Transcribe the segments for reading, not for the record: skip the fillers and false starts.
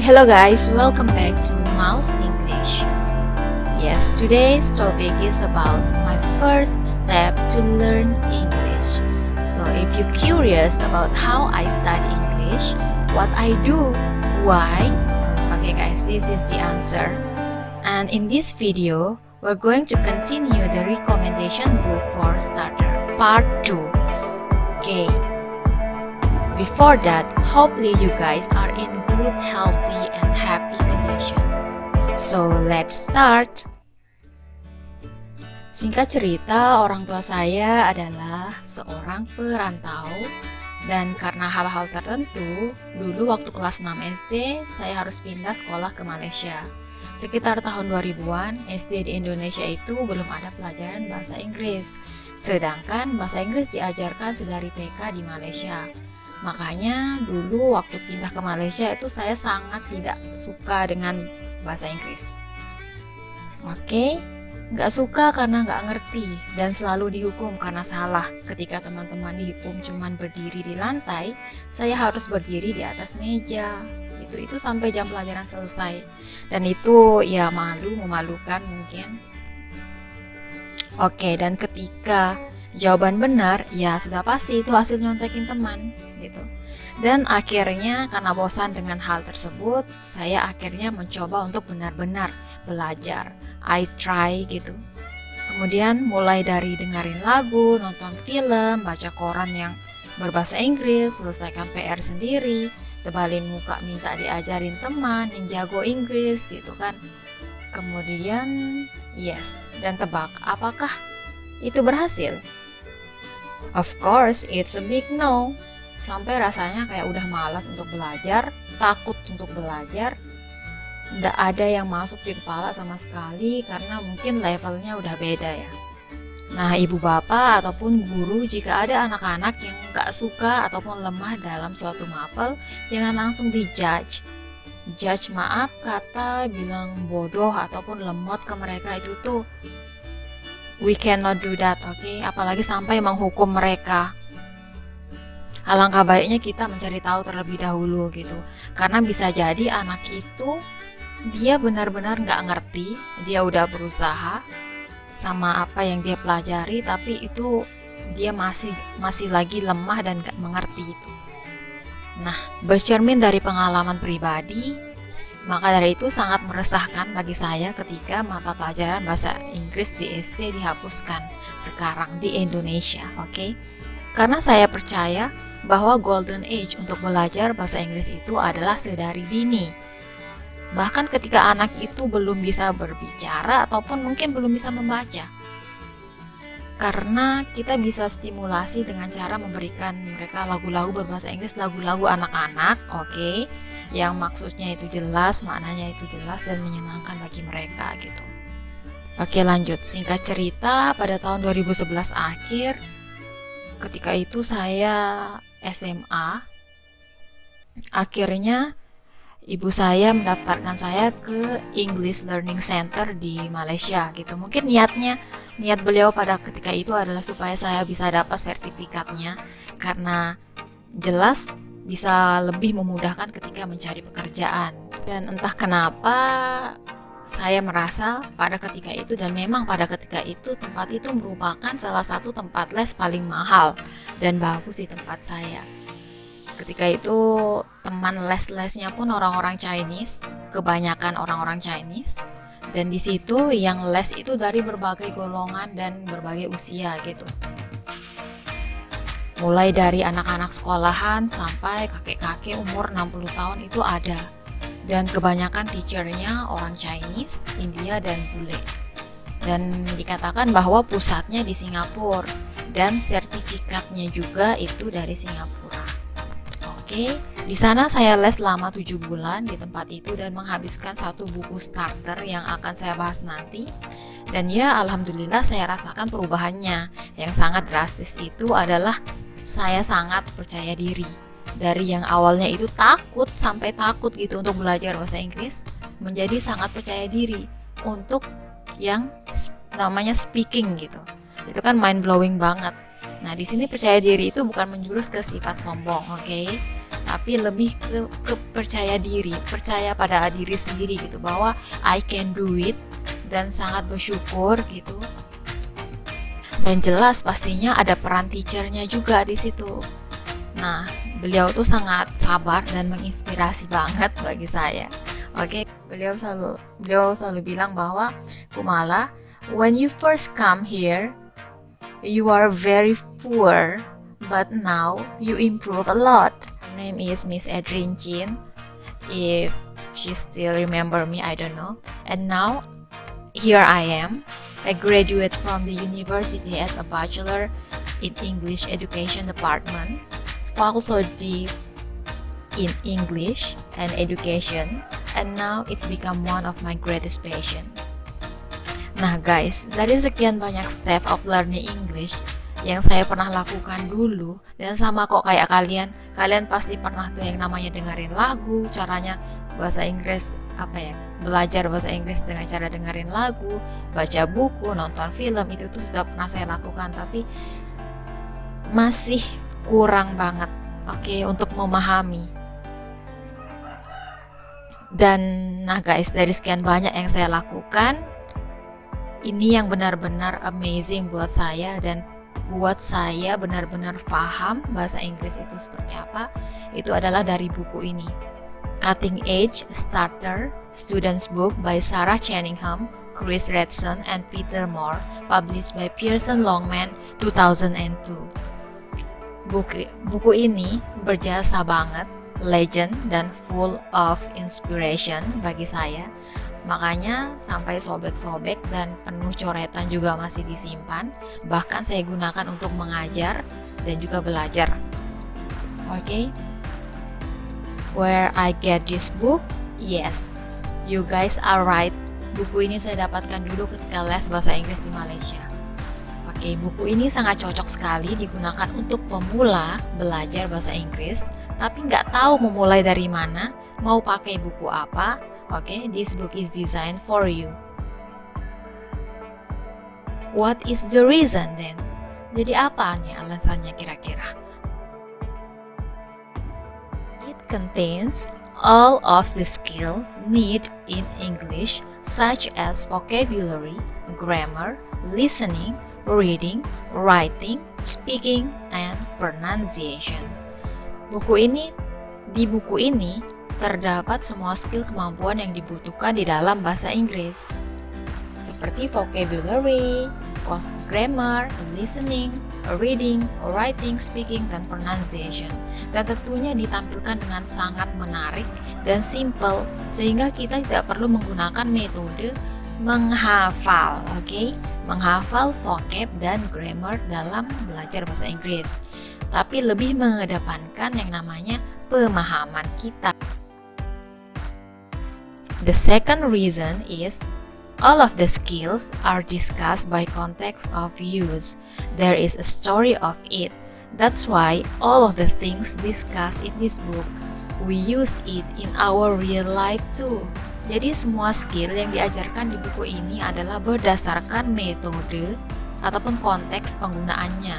Hello guys, welcome back to Miles English. Yes, today's topic is about my first step to learn English. So if you're curious about how I study English, what I do, why, okay guys, this is the answer. And in this video, we're going to continue the recommendation book for starter, part 2. Okay. Before that, hopefully you guys are in good, healthy, and happy condition. So let's start. Singkat cerita, orang tua saya adalah seorang perantau dan karena hal-hal tertentu, dulu waktu kelas 6 SD saya harus pindah sekolah ke Malaysia. Sekitar tahun 2000-an, SD di Indonesia itu belum ada pelajaran bahasa Inggris. Sedangkan bahasa Inggris diajarkan sedari TK di Malaysia. Makanya dulu waktu pindah ke Malaysia itu saya sangat tidak suka dengan bahasa Inggris. Oke, nggak suka karena nggak ngerti dan selalu dihukum karena salah. Ketika teman-teman dihukum cuman berdiri di lantai, saya harus berdiri di atas meja. Itu sampai jam pelajaran selesai. Dan itu ya memalukan mungkin. Oke, dan ketika jawaban benar, ya sudah pasti itu hasil nyontekin teman gitu. Dan akhirnya karena bosan dengan hal tersebut, saya akhirnya mencoba untuk benar-benar belajar. I try gitu. Kemudian mulai dari dengerin lagu, nonton film, baca koran yang berbahasa Inggris, selesaikan PR sendiri, tebalin muka minta diajarin teman yang jago Inggris gitu kan. Kemudian yes, dan tebak apakah itu berhasil? Of course, it's a big no. Sampai rasanya kayak udah malas untuk belajar, takut untuk belajar. Nggak ada yang masuk di kepala sama sekali karena mungkin levelnya udah beda ya. Nah, ibu bapak ataupun guru jika ada anak-anak yang nggak suka ataupun lemah dalam suatu mapel, jangan langsung dijudge. Judge maaf kata, bilang bodoh ataupun lemot ke mereka itu tuh we cannot do that, okay? Apalagi sampai menghukum mereka. Alangkah baiknya kita mencari tahu terlebih dahulu gitu. Karena bisa jadi anak itu dia benar-benar nggak ngerti, dia udah berusaha sama apa yang dia pelajari, tapi itu dia masih lagi lemah dan nggak mengerti itu. Nah, bercermin dari pengalaman pribadi, maka dari itu sangat meresahkan bagi saya ketika mata pelajaran bahasa Inggris di SD dihapuskan sekarang di Indonesia, oke? Karena saya percaya bahwa golden age untuk belajar bahasa Inggris itu adalah sedari dini. Bahkan ketika anak itu belum bisa berbicara ataupun mungkin belum bisa membaca. Karena kita bisa stimulasi dengan cara memberikan mereka lagu-lagu berbahasa Inggris, lagu-lagu anak-anak, oke? Yang maksudnya itu jelas, maknanya itu jelas dan menyenangkan bagi mereka gitu. Oke, lanjut. Singkat cerita, pada tahun 2011 akhir, ketika itu saya SMA, akhirnya ibu saya mendaftarkan saya ke English Learning Center di Malaysia gitu. Mungkin niat beliau pada ketika itu adalah supaya saya bisa dapat sertifikatnya karena jelas bisa lebih memudahkan ketika mencari pekerjaan. Dan entah kenapa saya merasa pada ketika itu, dan memang pada ketika itu tempat itu merupakan salah satu tempat les paling mahal dan bagus di tempat saya. Ketika itu teman les-lesnya pun orang-orang Chinese, kebanyakan orang-orang Chinese. Dan di situ yang les itu dari berbagai golongan dan berbagai usia gitu. Mulai dari anak-anak sekolahan sampai kakek-kakek umur 60 tahun itu ada. Dan kebanyakan teachernya orang Chinese, India, dan bule. Dan dikatakan bahwa pusatnya di Singapura dan sertifikatnya juga itu dari Singapura. Oke, di sana saya les selama 7 bulan di tempat itu dan menghabiskan satu buku starter yang akan saya bahas nanti. Dan ya alhamdulillah saya rasakan perubahannya. Yang sangat drastis itu adalah saya sangat percaya diri. Dari yang awalnya itu takut sampai takut gitu untuk belajar bahasa Inggris, menjadi sangat percaya diri untuk yang namanya speaking gitu. Itu kan mind blowing banget. Nah, di sini percaya diri itu bukan menjurus ke sifat sombong, oke? tapi lebih ke percaya pada diri sendiri gitu, bahwa I can do it, dan sangat bersyukur gitu. Dan jelas pastinya ada peran teachernya juga di situ. Nah, beliau tuh sangat sabar dan menginspirasi banget bagi saya. Oke, beliau selalu bilang bahwa, Kumala, when you first come here, you are very poor, but now you improve a lot. Her name is Miss Adrian Chin. If she still remember me, I don't know. And now, here I am. I graduate from the university as a bachelor in English Education Department, also deep in English and education, and now it's become one of my greatest passion. Nah guys, dari sekian banyak step of learning English yang saya pernah lakukan dulu, dan sama kok kayak kalian pasti pernah tuh yang namanya dengerin lagu, caranya bahasa Inggris, belajar bahasa Inggris dengan cara dengerin lagu, baca buku, nonton film, itu tuh sudah pernah saya lakukan, tapi masih kurang banget, untuk memahami. Dan nah guys, dari sekian banyak yang saya lakukan, ini yang benar-benar amazing buat saya, dan buat saya benar-benar paham bahasa Inggris itu seperti apa, itu adalah dari buku ini, Cutting Edge Starter Student's Book by Sarah Chenningham, Chris Redson, and Peter Moore, published by Pearson Longman 2002. Buku ini berjasa banget, legend, dan full of inspiration bagi saya. Makanya sampai sobek-sobek dan penuh coretan juga masih disimpan. Bahkan saya gunakan untuk mengajar dan juga belajar. Where I get this book? Yes, you guys are right. Buku ini saya dapatkan dulu ketika les bahasa Inggris di Malaysia. Buku ini sangat cocok sekali digunakan untuk pemula belajar bahasa Inggris, tapi nggak tahu memulai dari mana, mau pakai buku apa. This book is designed for you. What is the reason then? Jadi apa nih alasannya kira-kira? It contains all of the skill need in English, such as vocabulary, grammar, listening, reading, writing, speaking, and pronunciation. Di buku ini terdapat semua skill kemampuan yang dibutuhkan di dalam bahasa Inggris, seperti vocabulary, grammar, listening, reading, writing, speaking, dan pronunciation. Dan tentunya ditampilkan dengan sangat menarik dan simple, sehingga kita tidak perlu menggunakan metode menghafal, menghafal vocab dan grammar dalam belajar bahasa Inggris, tapi lebih mengedepankan yang namanya pemahaman kita. The second reason is all of the skills are discussed by context of use. There is a story of it. That's why all of the things discussed in this book, we use it in our real life too. Jadi semua skill yang diajarkan di buku ini adalah berdasarkan metode ataupun konteks penggunaannya.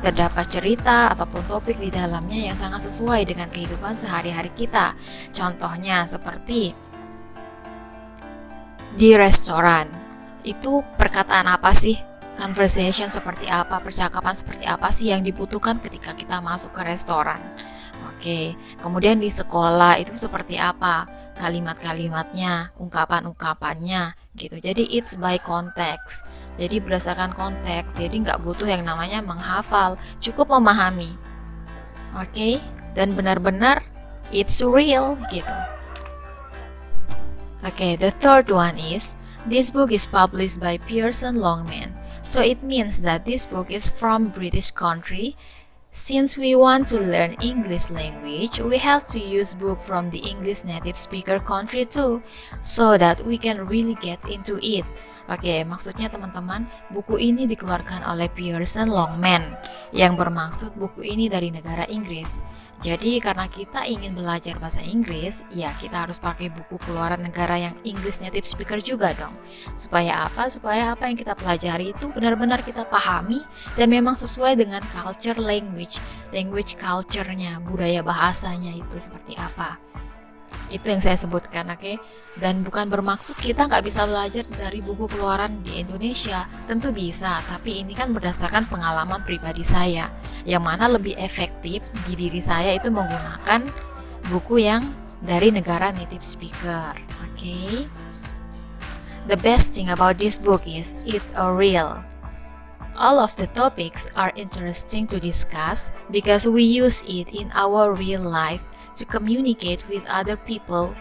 Terdapat cerita ataupun topik di dalamnya yang sangat sesuai dengan kehidupan sehari-hari kita. Contohnya seperti di restoran, itu perkataan apa sih? Conversation seperti apa? Percakapan seperti apa sih yang dibutuhkan ketika kita masuk ke restoran? Kemudian di sekolah itu seperti apa? Kalimat-kalimatnya, ungkapan-ungkapannya gitu. Jadi it's by context. Jadi berdasarkan konteks. Jadi nggak butuh yang namanya menghafal, cukup memahami. Dan benar-benar it's real gitu. The third one is this book is published by Pearson Longman. So it means that this book is from British country. Since we want to learn English language, we have to use book from the English native speaker country too, so that we can really get into it. Maksudnya teman-teman, buku ini dikeluarkan oleh Pearson Longman, yang bermaksud buku ini dari negara Inggris. Jadi karena kita ingin belajar bahasa Inggris, ya kita harus pakai buku keluaran negara yang English native speaker juga dong. Supaya apa? Supaya apa yang kita pelajari itu benar-benar kita pahami dan memang sesuai dengan culture language culture-nya, budaya bahasanya itu seperti apa. Itu yang saya sebutkan, oke? Dan bukan bermaksud kita nggak bisa belajar dari buku keluaran di Indonesia. Tentu bisa, tapi ini kan berdasarkan pengalaman pribadi saya. Yang mana lebih efektif di diri saya itu menggunakan buku yang dari negara native speaker, oke? The best thing about this book is it's a real. All of the topics are interesting to discuss because we use it in our real life to communicate with other people.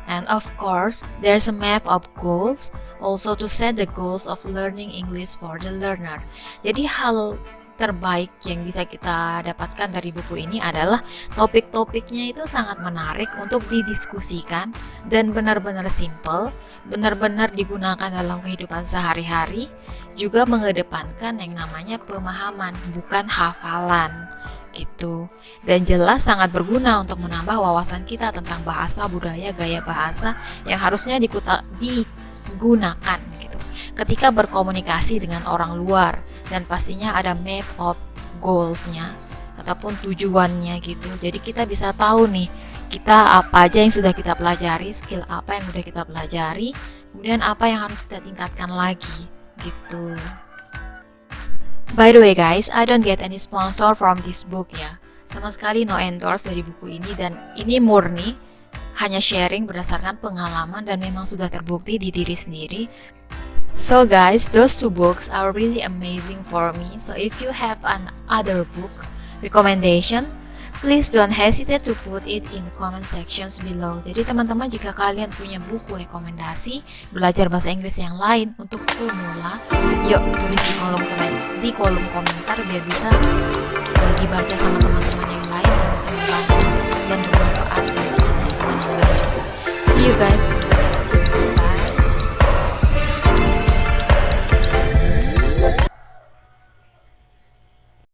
And of course, there's a map of goals also to set the goals of learning English for the learner. Jadi hal terbaik yang bisa kita dapatkan dari buku ini adalah topik-topiknya itu sangat menarik untuk didiskusikan dan benar-benar simple, benar-benar digunakan dalam kehidupan sehari-hari, juga mengedepankan yang namanya pemahaman, bukan hafalan gitu. Dan jelas sangat berguna untuk menambah wawasan kita tentang bahasa, budaya, gaya bahasa yang harusnya digunakan gitu ketika berkomunikasi dengan orang luar, dan pastinya ada map of goals-nya ataupun tujuannya gitu. Jadi kita bisa tahu nih kita apa aja yang sudah kita pelajari, skill apa yang sudah kita pelajari, kemudian apa yang harus kita tingkatkan lagi gitu. By the way guys, I don't get any sponsor from this book ya. Sama sekali no endorse dari buku ini, dan ini murni hanya sharing berdasarkan pengalaman dan memang sudah terbukti di diri sendiri. So guys, those two books are really amazing for me. So if you have another book recommendation, please don't hesitate to put it in the comment sections below. Jadi teman-teman, jika kalian punya buku rekomendasi belajar bahasa Inggris yang lain untuk pemula, yuk tulis di kolom komentar biar bisa dibaca sama teman-teman yang lain dan bisa membantu dan bermanfaat bagi teman-teman yang lain juga. See you guys.